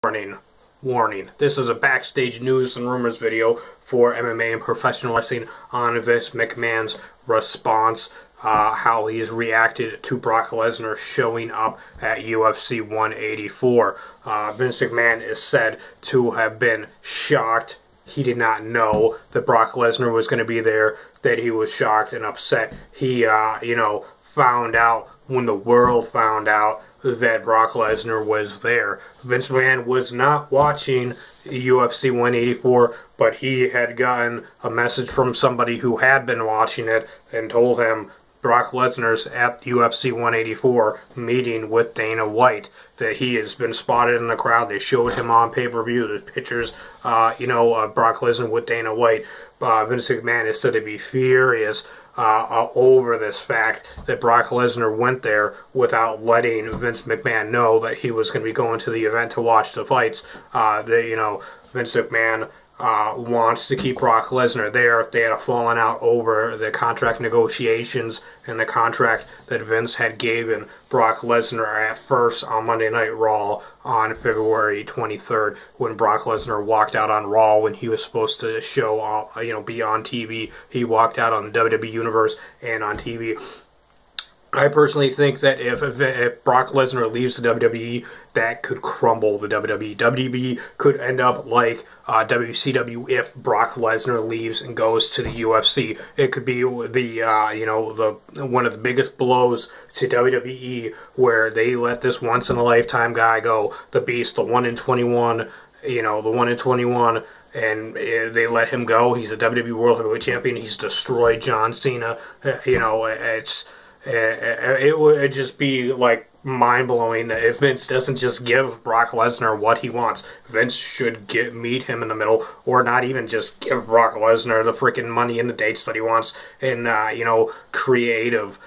Warning, warning. This is a backstage news and rumors video for MMA and professional wrestling on Vince McMahon's response, how he's reacted to Brock Lesnar showing up at UFC 184. Vince McMahon is said to have been shocked. He did not know that Brock Lesnar was going to be there, that he was shocked and upset. He, found out when the world found out that Brock Lesnar was there. Vince McMahon was not watching UFC 184, but he had gotten a message from somebody who had been watching it and told him Brock Lesnar's at UFC 184 meeting with Dana White, that he has been spotted in the crowd. They showed him on pay-per-view. There's pictures, Brock Lesnar with Dana White. Vince McMahon is said to be furious over this fact that Brock Lesnar went there without letting Vince McMahon know that he was going to be going to the event to watch the fights. Vince McMahon wants to keep Brock Lesnar there. They had a falling out over the contract negotiations and the contract that Vince had given Brock Lesnar at first on Monday Night Raw on February 23rd, when Brock Lesnar walked out on Raw when he was supposed to show, be on TV. He walked out on the WWE Universe and on TV. I personally think that if Brock Lesnar leaves the WWE, that could crumble the WWE. WWE could end up like WCW if Brock Lesnar leaves and goes to the UFC. It could be the one of the biggest blows to WWE, where they let this once in a lifetime guy go, the Beast, the 1 in 21, the 1 in 21. And they let him go. He's a WWE World Heavyweight Champion. He's destroyed John Cena. It would just be like mind-blowing if Vince doesn't just give Brock Lesnar what he wants. Vince should meet him in the middle, or not even just give Brock Lesnar the freaking money and the dates that he wants, and creative,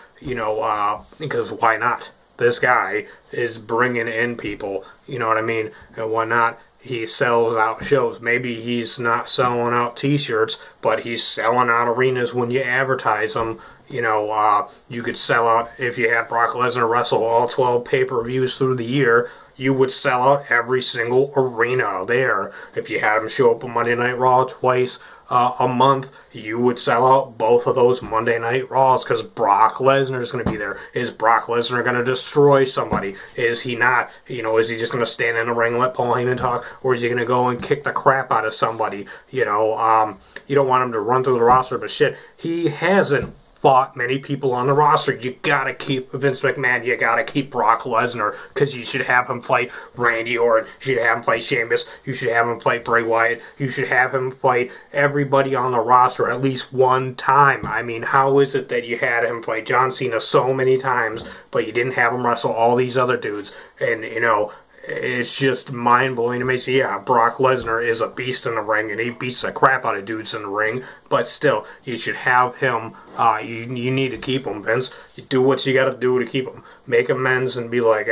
because why not? This guy is bringing in people, you know what I mean, and whatnot. He sells out shows. Maybe he's not selling out t-shirts, but he's selling out arenas when you advertise them. You could sell out, if you had Brock Lesnar wrestle all 12 pay-per-views through the year, you would sell out every single arena there. If you had him show up on Monday Night Raw twice a month, you would sell out both of those Monday Night Raws, because Brock Lesnar is going to be there. Is Brock Lesnar going to destroy somebody? Is he not? Is he just going to stand in the ring and let Paul Heyman talk, or is he going to go and kick the crap out of somebody? You don't want him to run through the roster, but shit, he hasn't fought many people on the roster. You gotta keep Vince McMahon. You gotta keep Brock Lesnar, because you should have him fight Randy Orton. You should have him fight Sheamus. You should have him fight Bray Wyatt. You should have him fight everybody on the roster at least one time. I mean, how is it that you had him fight John Cena so many times, but you didn't have him wrestle all these other dudes? And it's just mind-blowing to me. So yeah, Brock Lesnar is a beast in the ring, and he beats the crap out of dudes in the ring, but still, you should have him. You need to keep him, Vince. You do what you gotta do to keep him. Make amends and be like,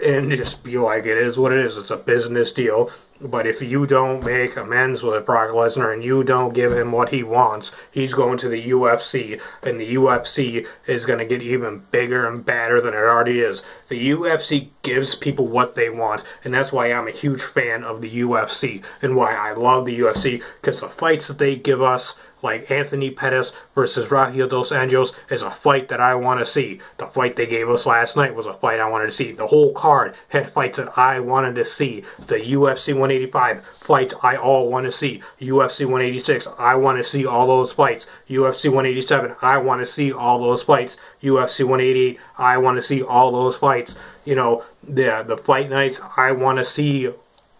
and just be like, it is what it is. It's a business deal. But if you don't make amends with Brock Lesnar and you don't give him what he wants, he's going to the UFC, and the UFC is going to get even bigger and badder than it already is. The UFC gives people what they want, and that's why I'm a huge fan of the UFC, and why I love the UFC, because the fights that they give us, like Anthony Pettis versus Rafael dos Anjos, is a fight that I want to see. The fight they gave us last night was a fight I wanted to see. The whole card had fights that I wanted to see. The UFC 185 fights I all want to see. UFC 186, I want to see all those fights. UFC 187, I want to see all those fights. UFC 188, I want to see all those fights. The fight nights, I want to see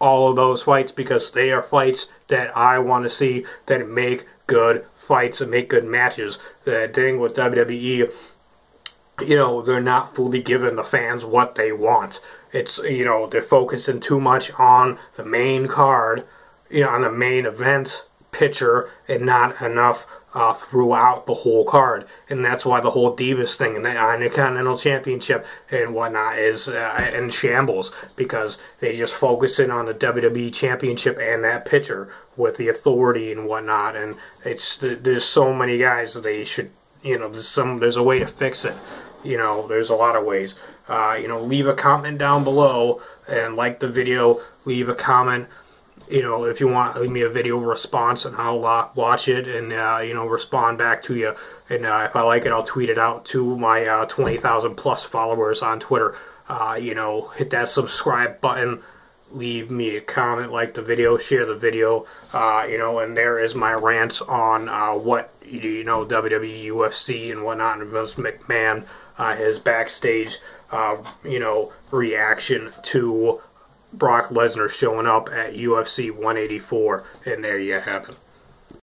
all of those fights, because they are fights that I want to see, that make good fights and make good matches. The thing with WWE, they're not fully giving the fans what they want. It's, they're focusing too much on the main card, on the main event picture, and not enough throughout the whole card. And that's why the whole Divas thing and the Intercontinental Championship and whatnot is in shambles, because they just focus in on the WWE Championship and that picture with the authority and whatnot. And there's so many guys that they should, there's a way to fix it. There's a lot of ways. leave a comment down below and like the video. Leave a comment. If you want, leave me a video response, and I'll watch it and respond back to you. And if I like it, I'll tweet it out to my 20,000 plus followers on Twitter. Hit that subscribe button. Leave me a comment, like the video, share the video, and there is my rant on what WWE, UFC, and whatnot, and Vince McMahon, his backstage, reaction to Brock Lesnar showing up at UFC 184, and there you have it.